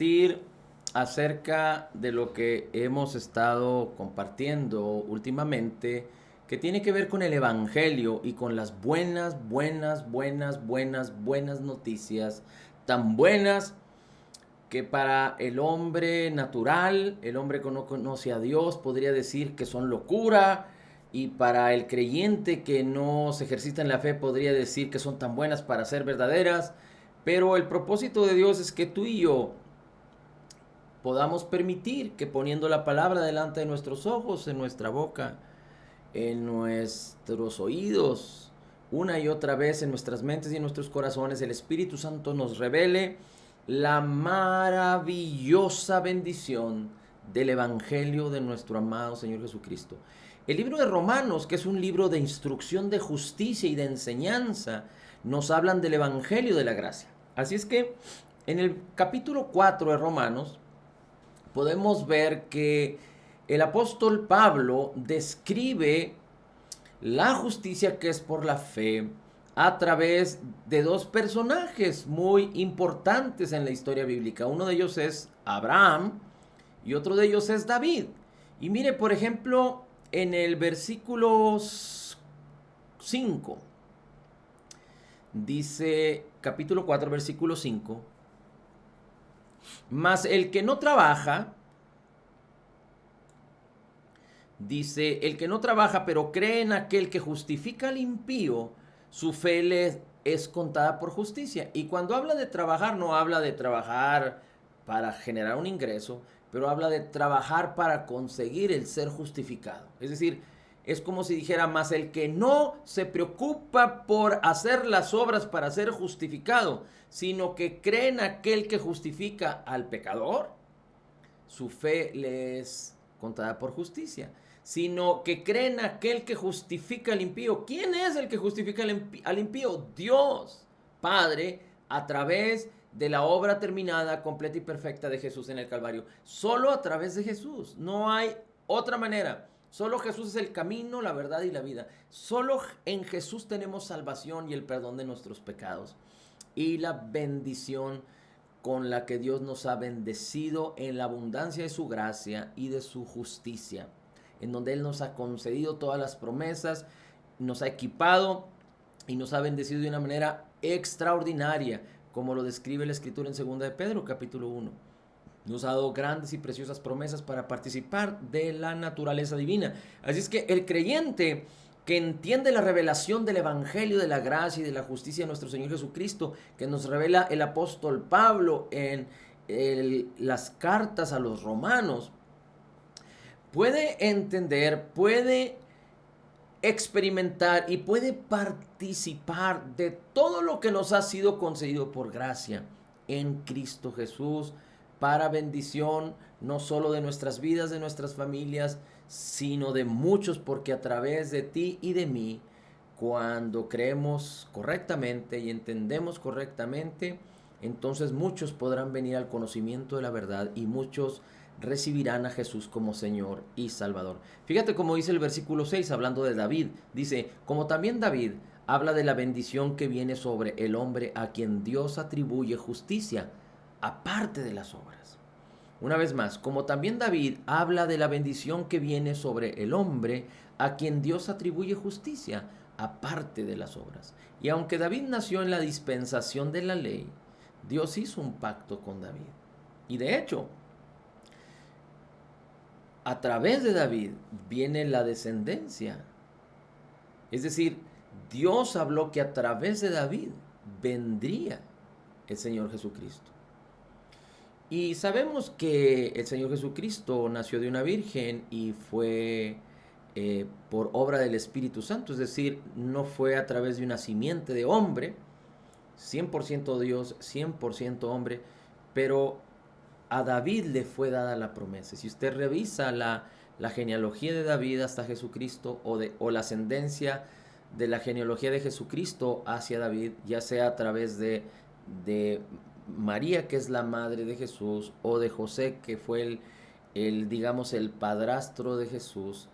Decir acerca de lo que hemos estado compartiendo últimamente, que tiene que ver con el Evangelio y con las buenas noticias, tan buenas que para el hombre natural, el hombre que no conoce a Dios, podría decir que son locura, y para el creyente que no se ejercita en la fe, podría decir que son tan buenas para ser verdaderas. Pero el propósito de Dios es que tú y yo podamos permitir que poniendo la palabra delante de nuestros ojos, en nuestra boca, en nuestros oídos, una y otra vez en nuestras mentes y en nuestros corazones, el Espíritu Santo nos revele la maravillosa bendición del Evangelio de nuestro amado Señor Jesucristo. El libro de Romanos, que es un libro de instrucción, de justicia y de enseñanza, nos hablan del Evangelio de la gracia. Así es que en el capítulo 4 de Romanos podemos ver que el apóstol Pablo describe la justicia que es por la fe a través de dos personajes muy importantes en la historia bíblica. Uno de ellos es Abraham y otro de ellos es David. Y mire, por ejemplo, en el versículo 5, dice capítulo 4, versículo 5, mas el que no trabaja, dice, el que no trabaja pero cree en aquel que justifica al impío, su fe le es contada por justicia. Y cuando habla de trabajar, no habla de trabajar para generar un ingreso, pero habla de trabajar para conseguir el ser justificado. Es decir, es como si dijera, más el que no se preocupa por hacer las obras para ser justificado, sino que cree en aquel que justifica al pecador, su fe le es contada por justicia, sino que creen aquel que justifica al impío. ¿Quién es el que justifica al impío? Dios, Padre, a través de la obra terminada, completa y perfecta de Jesús en el Calvario. Solo a través de Jesús. No hay otra manera. Solo Jesús es el camino, la verdad y la vida. Solo en Jesús tenemos salvación y el perdón de nuestros pecados y la bendición con la que Dios nos ha bendecido en la abundancia de su gracia y de su justicia, en donde Él nos ha concedido todas las promesas, nos ha equipado y nos ha bendecido de una manera extraordinaria, como lo describe la Escritura en 2 de Pedro, capítulo 1. Nos ha dado grandes y preciosas promesas para participar de la naturaleza divina. Así es que el creyente que entiende la revelación del Evangelio de la gracia y de la justicia de nuestro Señor Jesucristo, que nos revela el apóstol Pablo en las cartas a los romanos, puede entender, puede experimentar y puede participar de todo lo que nos ha sido concedido por gracia en Cristo Jesús, para bendición no solo de nuestras vidas, de nuestras familias, sino de muchos, porque a través de ti y de mí, cuando creemos correctamente y entendemos correctamente, entonces muchos podrán venir al conocimiento de la verdad y muchos recibirán a Jesús como Señor y Salvador. Fíjate cómo dice el versículo 6 hablando de David. Dice, como también David habla de la bendición que viene sobre el hombre a quien Dios atribuye justicia, aparte de las obras. Una vez más, como también David habla de la bendición que viene sobre el hombre a quien Dios atribuye justicia, aparte de las obras. Y aunque David nació en la dispensación de la ley, Dios hizo un pacto con David. Y de hecho, a través de David viene la descendencia. Es decir, Dios habló que a través de David vendría el Señor Jesucristo. Y sabemos que el Señor Jesucristo nació de una virgen y fue por obra del Espíritu Santo. Es decir, no fue a través de una simiente de hombre, 100% Dios, 100% hombre, pero a David le fue dada la promesa. Si usted revisa la genealogía de David hasta Jesucristo o la ascendencia de la genealogía de Jesucristo hacia David, ya sea a través de María, que es la madre de Jesús, o de José, que fue digamos, el padrastro de Jesús,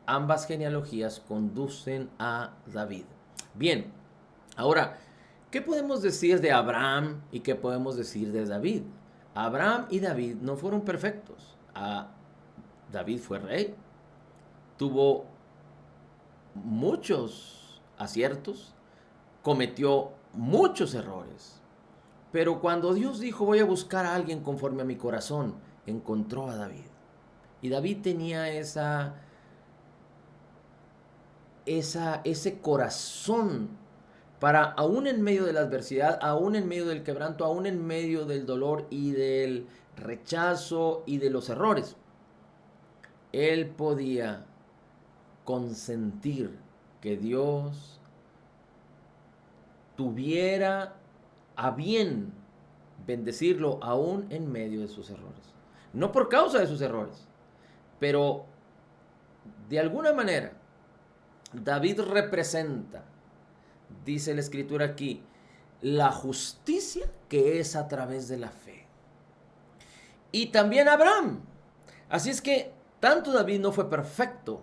ambas genealogías conducen a David. Bien, ahora, ¿qué podemos decir de Abraham y qué podemos decir de David? Abraham y David no fueron perfectos. David fue rey, tuvo muchos aciertos, cometió muchos errores. Pero cuando Dios dijo, voy a buscar a alguien conforme a mi corazón, encontró a David. Y David tenía ese corazón para, aún en medio de la adversidad, aún en medio del quebranto, aún en medio del dolor y del rechazo y de los errores, él podía consentir que Dios tuviera a bien bendecirlo aún en medio de sus errores. No por causa de sus errores, pero de alguna manera David representa, dice la escritura aquí, la justicia que es a través de la fe. Y también Abraham. Así es que tanto David no fue perfecto,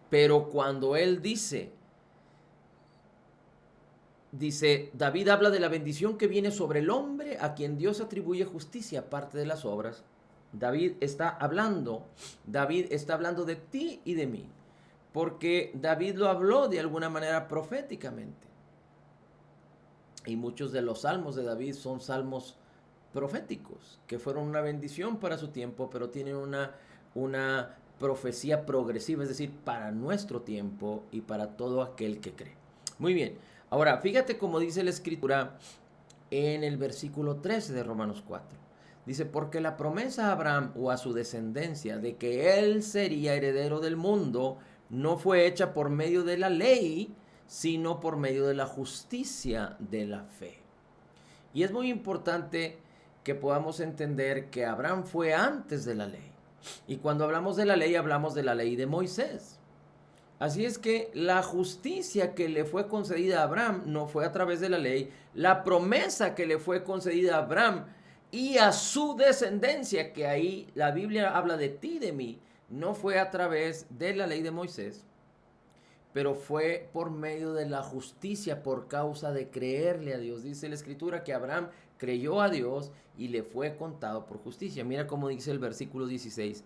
pero cuando él dice, David habla de la bendición que viene sobre el hombre a quien Dios atribuye justicia aparte de las obras. David está hablando de ti y de mí, porque David lo habló de alguna manera proféticamente. Y muchos de los salmos de David son salmos proféticos, que fueron una bendición para su tiempo, pero tienen una profecía progresiva, es decir, para nuestro tiempo y para todo aquel que cree. Muy bien, ahora fíjate cómo dice la escritura en el versículo 13 de Romanos 4. Dice, porque la promesa a Abraham o a su descendencia de que él sería heredero del mundo no fue hecha por medio de la ley, sino por medio de la justicia de la fe. Y es muy importante que podamos entender que Abraham fue antes de la ley. Y cuando hablamos de la ley, hablamos de la ley de Moisés. Así es que la justicia que le fue concedida a Abraham no fue a través de la ley. La promesa que le fue concedida a Abraham y a su descendencia, que ahí la Biblia habla de ti y de mí, no fue a través de la ley de Moisés, pero fue por medio de la justicia, por causa de creerle a Dios. Dice la escritura que Abraham creyó a Dios y le fue contado por justicia. Mira cómo dice el versículo 16.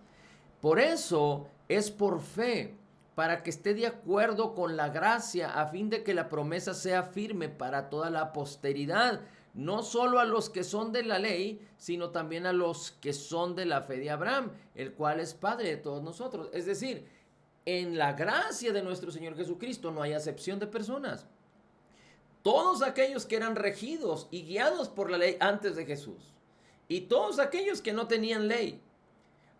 Por eso es por fe, para que esté de acuerdo con la gracia, a fin de que la promesa sea firme para toda la posteridad, no solo a los que son de la ley, sino también a los que son de la fe de Abraham, el cual es Padre de todos nosotros. Es decir, en la gracia de nuestro Señor Jesucristo no hay acepción de personas. Todos aquellos que eran regidos y guiados por la ley antes de Jesús, y todos aquellos que no tenían ley,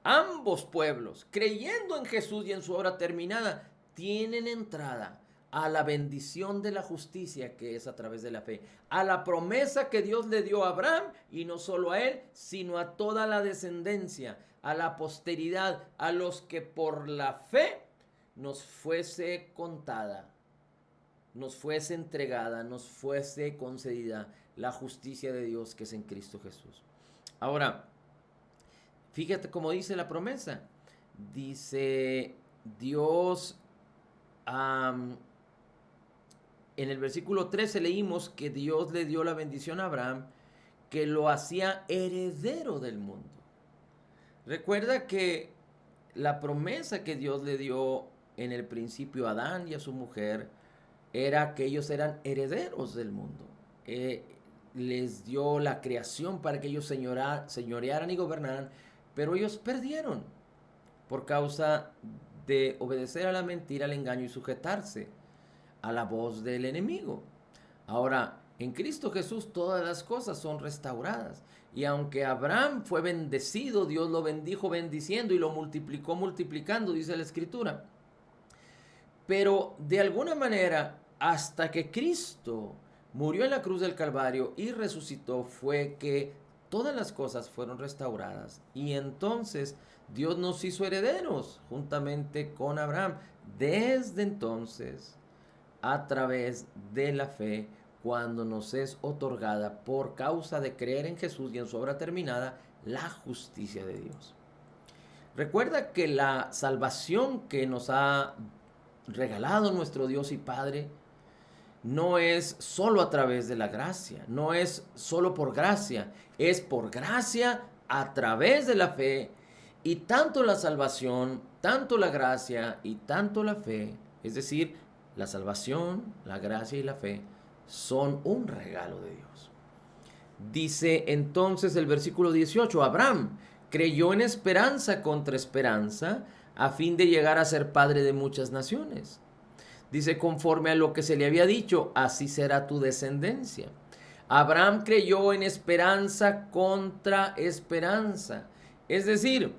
ambos pueblos, creyendo en Jesús y en su obra terminada, tienen entrada a la bendición de la justicia que es a través de la fe, a la promesa que Dios le dio a Abraham, y no solo a él, sino a toda la descendencia, a la posteridad, a los que por la fe nos fuese contada, nos fuese entregada, nos fuese concedida la justicia de Dios que es en Cristo Jesús. Ahora, fíjate cómo dice la promesa. Dice Dios, en el versículo 13 leímos que Dios le dio la bendición a Abraham, que lo hacía heredero del mundo. Recuerda que la promesa que Dios le dio en el principio a Adán y a su mujer era que ellos eran herederos del mundo. Les dio la creación para que ellos señorearan y gobernaran, pero ellos perdieron por causa de obedecer a la mentira, al engaño y sujetarse a la voz del enemigo. Ahora, en Cristo Jesús todas las cosas son restauradas. Y aunque Abraham fue bendecido, Dios lo bendijo bendiciendo y lo multiplicó multiplicando, dice la Escritura. Pero de alguna manera, hasta que Cristo murió en la cruz del Calvario y resucitó, fue que todas las cosas fueron restauradas. Y entonces Dios nos hizo herederos juntamente con Abraham. Desde entonces, a través de la fe, cuando nos es otorgada por causa de creer en Jesús y en su obra terminada, la justicia de Dios. Recuerda que la salvación que nos ha regalado nuestro Dios y Padre no es solo a través de la gracia, no es solo por gracia, es por gracia a través de la fe. Y tanto la salvación, tanto la gracia y tanto la fe, es decir, la salvación, la gracia y la fe, son un regalo de Dios. Dice entonces el versículo 18, Abraham creyó en esperanza contra esperanza, a fin de llegar a ser padre de muchas naciones. Dice, conforme a lo que se le había dicho, así será tu descendencia. Abraham creyó en esperanza contra esperanza. Es decir,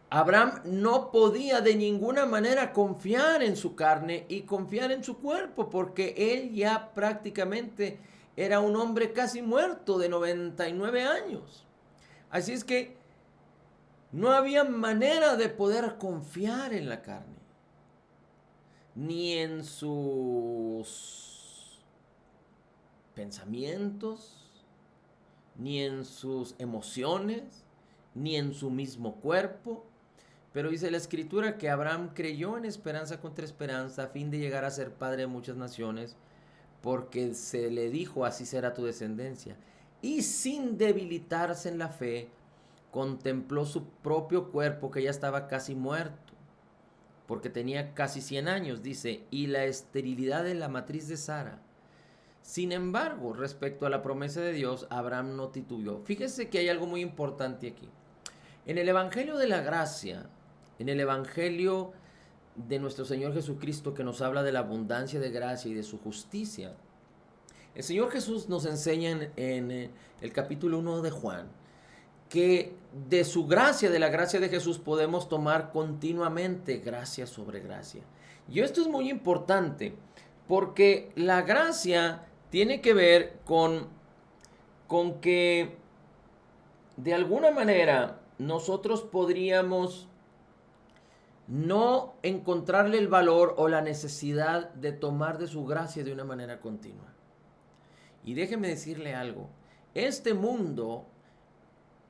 Abraham no podía de ninguna manera confiar en su carne y confiar en su cuerpo, porque él ya prácticamente era un hombre casi muerto de 99 años. Así es que no había manera de poder confiar en la carne, ni en sus pensamientos, ni en sus emociones, ni en su mismo cuerpo. Pero dice la Escritura que Abraham creyó en esperanza contra esperanza a fin de llegar a ser padre de muchas naciones, porque se le dijo, así será tu descendencia. Y sin debilitarse en la fe, contempló su propio cuerpo que ya estaba casi muerto, porque tenía casi 100 años, dice, y la esterilidad de la matriz de Sara. Sin embargo, respecto a la promesa de Dios, Abraham no titubeó. Fíjese que hay algo muy importante aquí. En el Evangelio de la Gracia, en el Evangelio de nuestro Señor Jesucristo, que nos habla de la abundancia de gracia y de su justicia, el Señor Jesús nos enseña en el capítulo 1 de Juan, que de su gracia, de la gracia de Jesús, podemos tomar continuamente gracia sobre gracia. Y esto es muy importante, porque la gracia tiene que ver con que de alguna manera nosotros podríamos no encontrarle el valor o la necesidad de tomar de su gracia de una manera continua. Y déjeme decirle algo, este mundo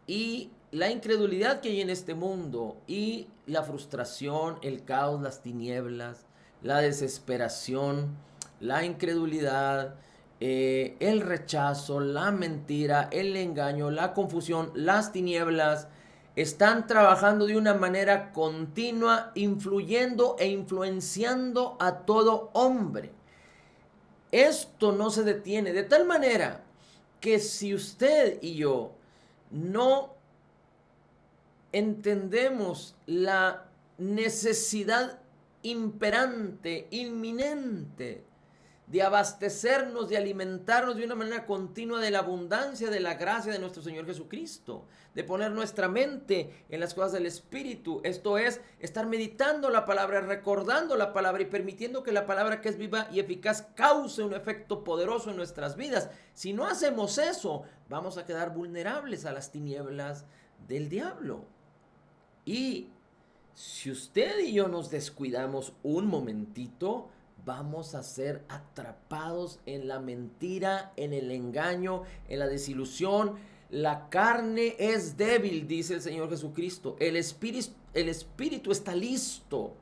y la incredulidad que hay en este mundo y la frustración, el caos, las tinieblas, la desesperación, la incredulidad, el rechazo, la mentira, el engaño, la confusión, las tinieblas, están trabajando de una manera continua, influyendo e influenciando a todo hombre. Esto no se detiene, de tal manera que si usted y yo no entendemos la necesidad imperante, inminente, de abastecernos, de alimentarnos de una manera continua de la abundancia de la gracia de nuestro Señor Jesucristo, de poner nuestra mente en las cosas del Espíritu, esto es, estar meditando la palabra, recordando la palabra y permitiendo que la palabra, que es viva y eficaz, cause un efecto poderoso en nuestras vidas. Si no hacemos eso, vamos a quedar vulnerables a las tinieblas del diablo. Y si usted y yo nos descuidamos un momentito, vamos a ser atrapados en la mentira, en el engaño, en la desilusión. La carne es débil, dice el Señor Jesucristo. El espíritu está listo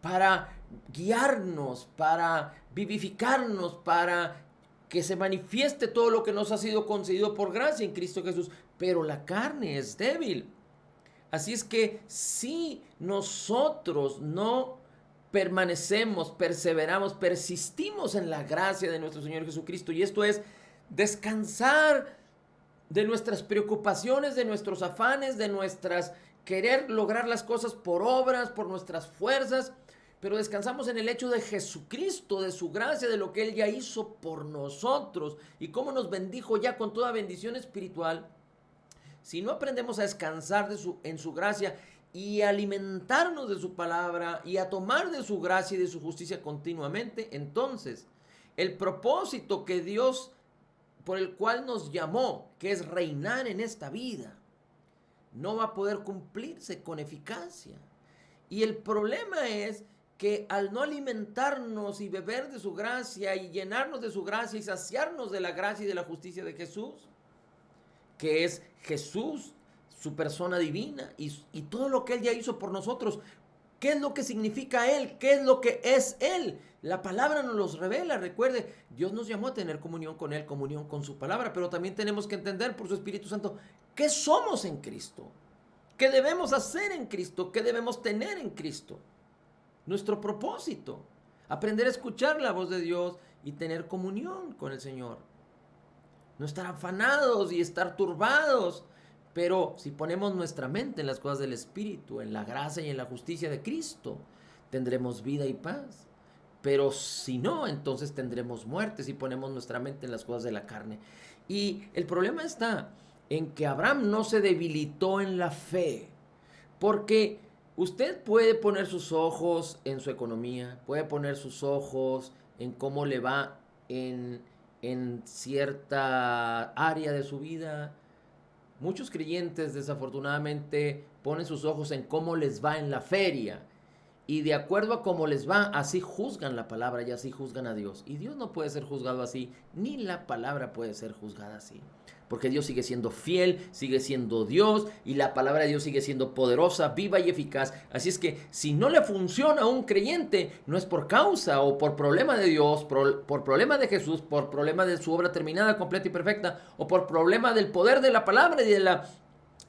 para guiarnos, para vivificarnos, para que se manifieste todo lo que nos ha sido concedido por gracia en Cristo Jesús. Pero la carne es débil. Así es que si nosotros no permanecemos, perseveramos, persistimos en la gracia de nuestro Señor Jesucristo, y esto es descansar de nuestras preocupaciones, de nuestros afanes, de nuestras querer lograr las cosas por obras, por nuestras fuerzas, pero descansamos en el hecho de Jesucristo, de su gracia, de lo que Él ya hizo por nosotros y cómo nos bendijo ya con toda bendición espiritual. Si no aprendemos a descansar en su gracia y alimentarnos de su palabra y a tomar de su gracia y de su justicia continuamente, entonces el propósito que Dios, por el cual nos llamó, que es reinar en esta vida, no va a poder cumplirse con eficacia. Y el problema es que al no alimentarnos y beber de su gracia y llenarnos de su gracia y saciarnos de la gracia y de la justicia de Jesús, que es Jesús, su persona divina y todo lo que Él ya hizo por nosotros, ¿Qué es lo que significa Él? ¿Qué es lo que es Él? La palabra nos los revela. Recuerde, Dios nos llamó a tener comunión con Él, comunión con su palabra, pero también tenemos que entender por su Espíritu Santo qué somos en Cristo, qué debemos hacer en Cristo, qué debemos tener en Cristo. Nuestro propósito, aprender a escuchar la voz de Dios y tener comunión con el Señor. No estar afanados y estar turbados, pero si ponemos nuestra mente en las cosas del Espíritu, en la gracia y en la justicia de Cristo, tendremos vida y paz. Pero si no, entonces tendremos muerte si ponemos nuestra mente en las cosas de la carne. Y el problema está en que Abraham no se debilitó en la fe, porque usted puede poner sus ojos en su economía, puede poner sus ojos en cómo le va en cierta área de su vida. Muchos creyentes desafortunadamente ponen sus ojos en cómo les va en la feria. Y de acuerdo a cómo les va, así juzgan la palabra y así juzgan a Dios. Y Dios no puede ser juzgado así, ni la palabra puede ser juzgada así. Porque Dios sigue siendo fiel, sigue siendo Dios, y la palabra de Dios sigue siendo poderosa, viva y eficaz. Así es que si no le funciona a un creyente, no es por causa o por problema de Dios, por problema de Jesús, por problema de su obra terminada, completa y perfecta, o por problema del poder de la palabra y de la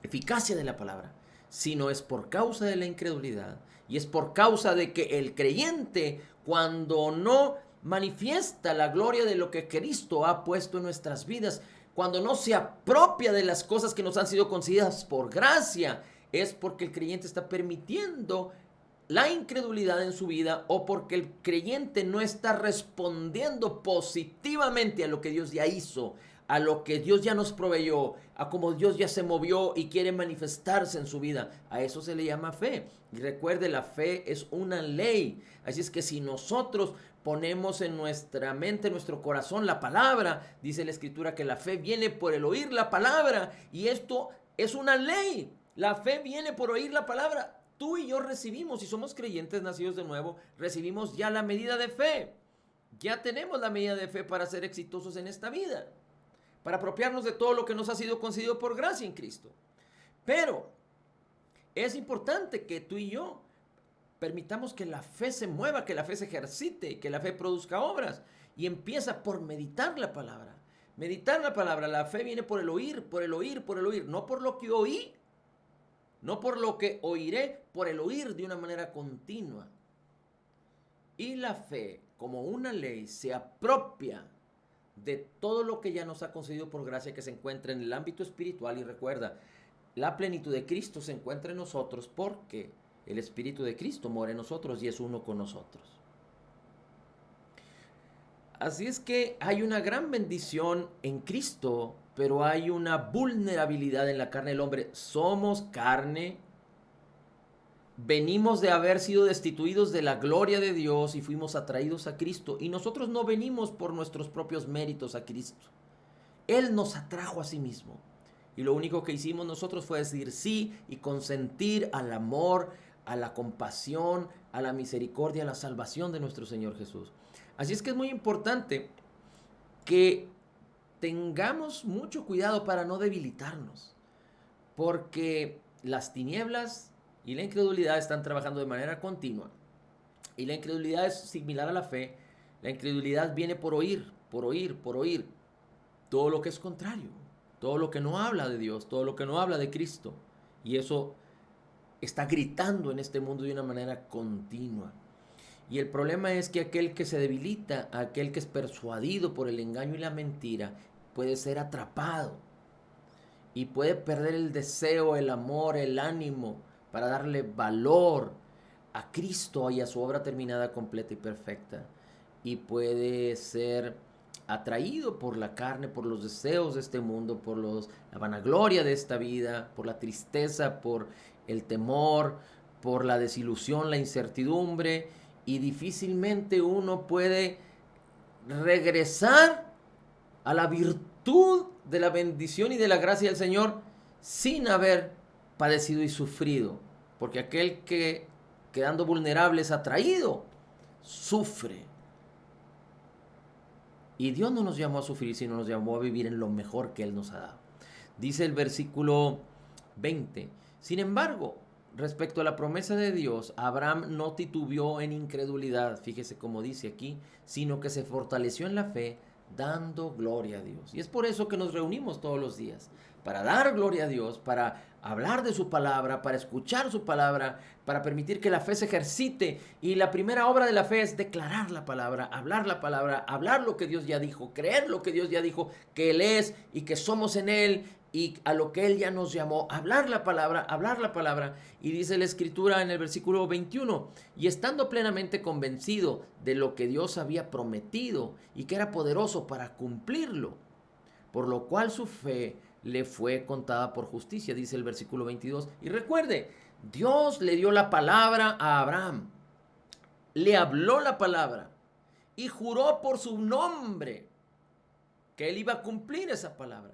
eficacia de la palabra, sino es por causa de la incredulidad. Y es por causa de que el creyente, cuando no manifiesta la gloria de lo que Cristo ha puesto en nuestras vidas, cuando no se apropia de las cosas que nos han sido concedidas por gracia, es porque el creyente está permitiendo la incredulidad en su vida, o porque el creyente no está respondiendo positivamente a lo que Dios ya hizo, a lo que Dios ya nos proveyó, a cómo Dios ya se movió y quiere manifestarse en su vida. A eso se le llama fe. Y recuerde, la fe es una ley. Así es que si nosotros ponemos en nuestra mente, en nuestro corazón la palabra, dice la Escritura que la fe viene por el oír la palabra, y esto es una ley. La fe viene por oír la palabra. Tú y yo recibimos, si somos creyentes nacidos de nuevo, recibimos ya la medida de fe. Ya tenemos la medida de fe para ser exitosos en esta vida, para apropiarnos de todo lo que nos ha sido concedido por gracia en Cristo. Pero es importante que tú y yo permitamos que la fe se mueva, que la fe se ejercite, que la fe produzca obras. Y empieza por meditar la palabra. Meditar la palabra. La fe viene por el oír, por el oír, por el oír. No por lo que oí, no por lo que oiré, por el oír de una manera continua. Y la fe, como una ley, se apropia de todo lo que ya nos ha concedido por gracia, que se encuentra en el ámbito espiritual. Y recuerda, la plenitud de Cristo se encuentra en nosotros porque el Espíritu de Cristo mora en nosotros y es uno con nosotros. Así es que hay una gran bendición en Cristo, pero hay una vulnerabilidad en la carne del hombre. Somos carne. Venimos de haber sido destituidos de la gloria de Dios y fuimos atraídos a Cristo. Y nosotros no venimos por nuestros propios méritos a Cristo. Él nos atrajo a sí mismo. Y lo único que hicimos nosotros fue decir sí y consentir al amor, a la compasión, a la misericordia, a la salvación de nuestro Señor Jesús. Así es que es muy importante que tengamos mucho cuidado para no debilitarnos, porque las tinieblas y la incredulidad están trabajando de manera continua. Y la incredulidad es similar a la fe. La incredulidad viene por oír, por oír, por oír todo lo que es contrario, todo lo que no habla de Dios, todo lo que no habla de Cristo. Y eso está gritando en este mundo de una manera continua. Y el problema es que aquel que se debilita, aquel que es persuadido por el engaño y la mentira, puede ser atrapado y puede perder el deseo, el amor, el ánimo para darle valor a Cristo y a su obra terminada, completa y perfecta. Y puede ser atraído por la carne, por los deseos de este mundo, por la vanagloria de esta vida, por la tristeza, por el temor, por la desilusión, la incertidumbre, y difícilmente uno puede regresar a la virtud de la bendición y de la gracia del Señor sin haber padecido y sufrido, porque aquel que quedando vulnerable es atraído, sufre. Y Dios no nos llamó a sufrir, sino nos llamó a vivir en lo mejor que Él nos ha dado. Dice el versículo 20: sin embargo, respecto a la promesa de Dios, Abraham no titubeó en incredulidad, fíjese cómo dice aquí, sino que se fortaleció en la fe, dando gloria a Dios. Y es por eso que nos reunimos todos los días, para dar gloria a Dios, para hablar de su palabra, para escuchar su palabra, para permitir que la fe se ejercite. Y la primera obra de la fe es declarar la palabra, hablar lo que Dios ya dijo, creer lo que Dios ya dijo, que Él es y que somos en Él y a lo que Él ya nos llamó, hablar la palabra. Y dice la Escritura en el versículo 21, y estando plenamente convencido de lo que Dios había prometido y que era poderoso para cumplirlo, por lo cual su fe le fue contada por justicia, dice el versículo 22. Y recuerde, Dios le dio la palabra a Abraham, le habló la palabra y juró por su nombre que él iba a cumplir esa palabra.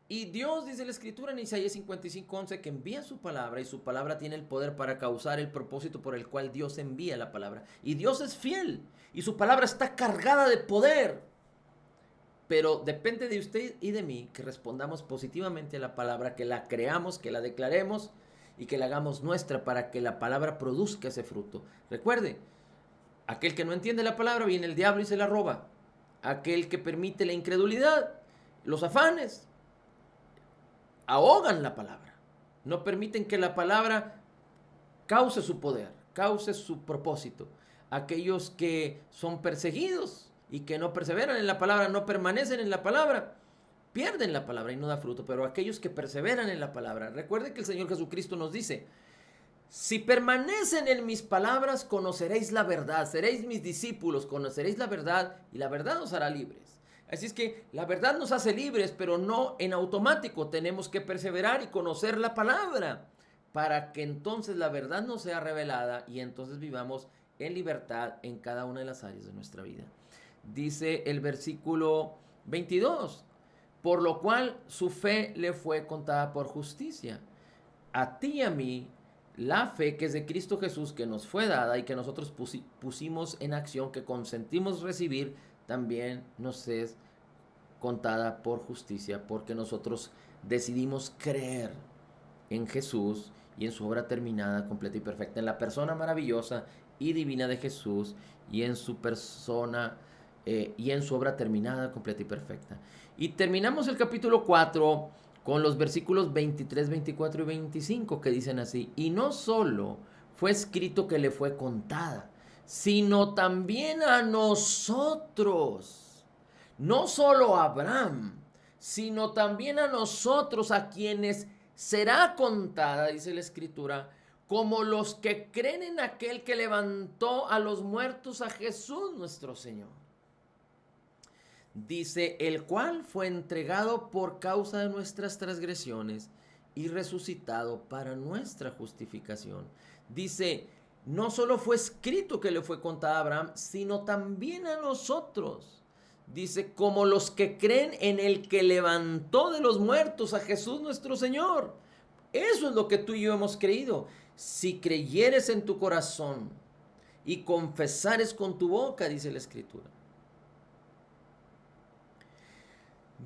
Y Dios, dice la Escritura en Isaías 55:11, que envía su palabra, y su palabra tiene el poder para causar el propósito por el cual Dios envía la palabra. Y Dios es fiel, y su palabra está cargada de poder. Pero depende de usted y de mí que respondamos positivamente a la palabra, que la creamos, que la declaremos y que la hagamos nuestra para que la palabra produzca ese fruto. Recuerde, aquel que no entiende la palabra, viene el diablo y se la roba. Aquel que permite la incredulidad, los afanes, ahogan la palabra. No permiten que la palabra cause su poder, cause su propósito. Aquellos que son perseguidos y que no perseveran en la palabra, no permanecen en la palabra, pierden la palabra y no da fruto. Pero aquellos que perseveran en la palabra, recuerde que el Señor Jesucristo nos dice: si permanecen en mis palabras, conoceréis la verdad, seréis mis discípulos, conoceréis la verdad y la verdad os hará libres. Así es que la verdad nos hace libres, pero no en automático. Tenemos que perseverar y conocer la palabra para que entonces la verdad nos sea revelada y entonces vivamos en libertad en cada una de las áreas de nuestra vida. Dice el versículo 22, por lo cual su fe le fue contada por justicia. A ti y a mí, la fe que es de Cristo Jesús, que nos fue dada y que nosotros pusimos en acción, que consentimos recibir, también nos es contada por justicia, porque nosotros decidimos creer en Jesús y en su obra terminada, completa y perfecta, en la persona maravillosa y divina de Jesús y en su persona y en su obra terminada, completa y perfecta. Y terminamos el capítulo 4 con los versículos 23, 24 y 25 que dicen así: y no solo fue escrito que le fue contada, sino también a nosotros, no solo a Abraham, sino también a nosotros, a quienes será contada, dice la Escritura, como los que creen en aquel que levantó a los muertos, a Jesús nuestro Señor. Dice, el cual fue entregado por causa de nuestras transgresiones y resucitado para nuestra justificación. Dice, no solo fue escrito que le fue contada a Abraham, sino también a nosotros. Dice, como los que creen en el que levantó de los muertos a Jesús nuestro Señor. Eso es lo que tú y yo hemos creído. Si creyeres en tu corazón y confesares con tu boca, dice la Escritura.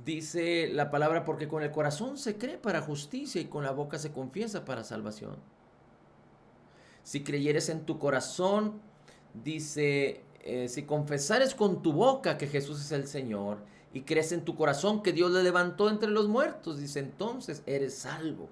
Dice la palabra, porque con el corazón se cree para justicia y con la boca se confiesa para salvación. Si creyeres en tu corazón, dice, si confesares con tu boca que Jesús es el Señor y crees en tu corazón que Dios le levantó entre los muertos, dice, entonces eres salvo.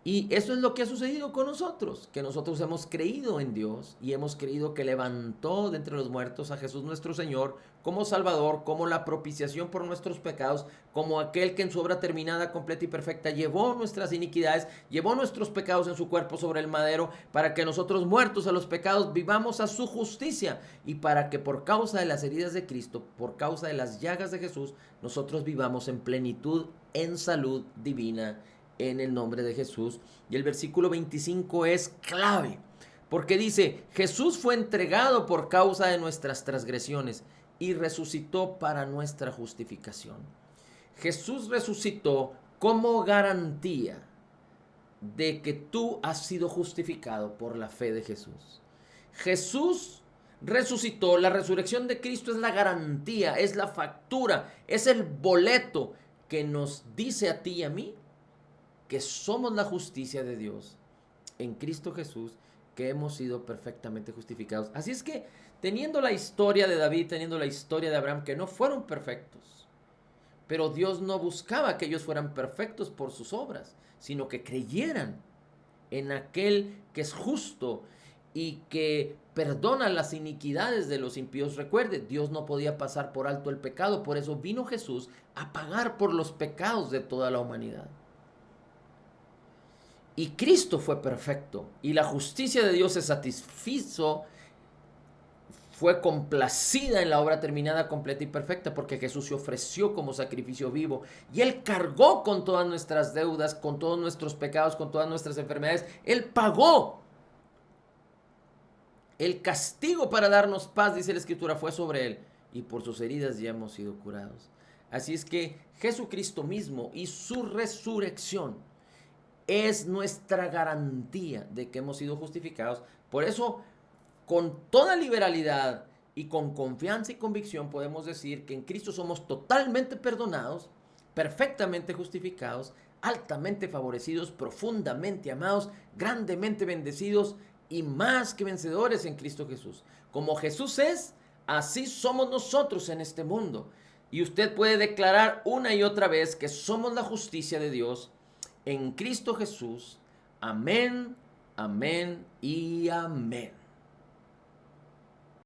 Y eso es lo que ha sucedido con nosotros, que nosotros hemos creído en Dios y hemos creído que levantó de entre los muertos a Jesús nuestro Señor como Salvador, como la propiciación por nuestros pecados, como aquel que en su obra terminada, completa y perfecta llevó nuestras iniquidades, llevó nuestros pecados en su cuerpo sobre el madero, para que nosotros muertos a los pecados vivamos a su justicia y para que por causa de las heridas de Cristo, por causa de las llagas de Jesús, nosotros vivamos en plenitud, en salud divina, en el nombre de Jesús. Y el versículo 25 es clave, porque dice, Jesús fue entregado por causa de nuestras transgresiones y resucitó para nuestra justificación. Jesús resucitó como garantía de que tú has sido justificado por la fe de Jesús. Jesús resucitó, la resurrección de Cristo es la garantía, es la factura, es el boleto que nos dice a ti y a mí que somos la justicia de Dios en Cristo Jesús, que hemos sido perfectamente justificados. Así es que, teniendo la historia de David, teniendo la historia de Abraham, que no fueron perfectos, pero Dios no buscaba que ellos fueran perfectos por sus obras, sino que creyeran en aquel que es justo y que perdona las iniquidades de los impíos. Recuerde, Dios no podía pasar por alto el pecado, por eso vino Jesús a pagar por los pecados de toda la humanidad. Y Cristo fue perfecto, y la justicia de Dios se satisfizo, fue complacida en la obra terminada, completa y perfecta, porque Jesús se ofreció como sacrificio vivo, y Él cargó con todas nuestras deudas, con todos nuestros pecados, con todas nuestras enfermedades. Él pagó el castigo para darnos paz, dice la Escritura, fue sobre Él, y por sus heridas ya hemos sido curados. Así es que Jesucristo mismo y su resurrección es nuestra garantía de que hemos sido justificados. Por eso, con toda liberalidad y con confianza y convicción podemos decir que en Cristo somos totalmente perdonados, perfectamente justificados, altamente favorecidos, profundamente amados, grandemente bendecidos y más que vencedores en Cristo Jesús. Como Jesús es, así somos nosotros en este mundo. Y usted puede declarar una y otra vez que somos la justicia de Dios en Cristo Jesús. Amén, amén y amén.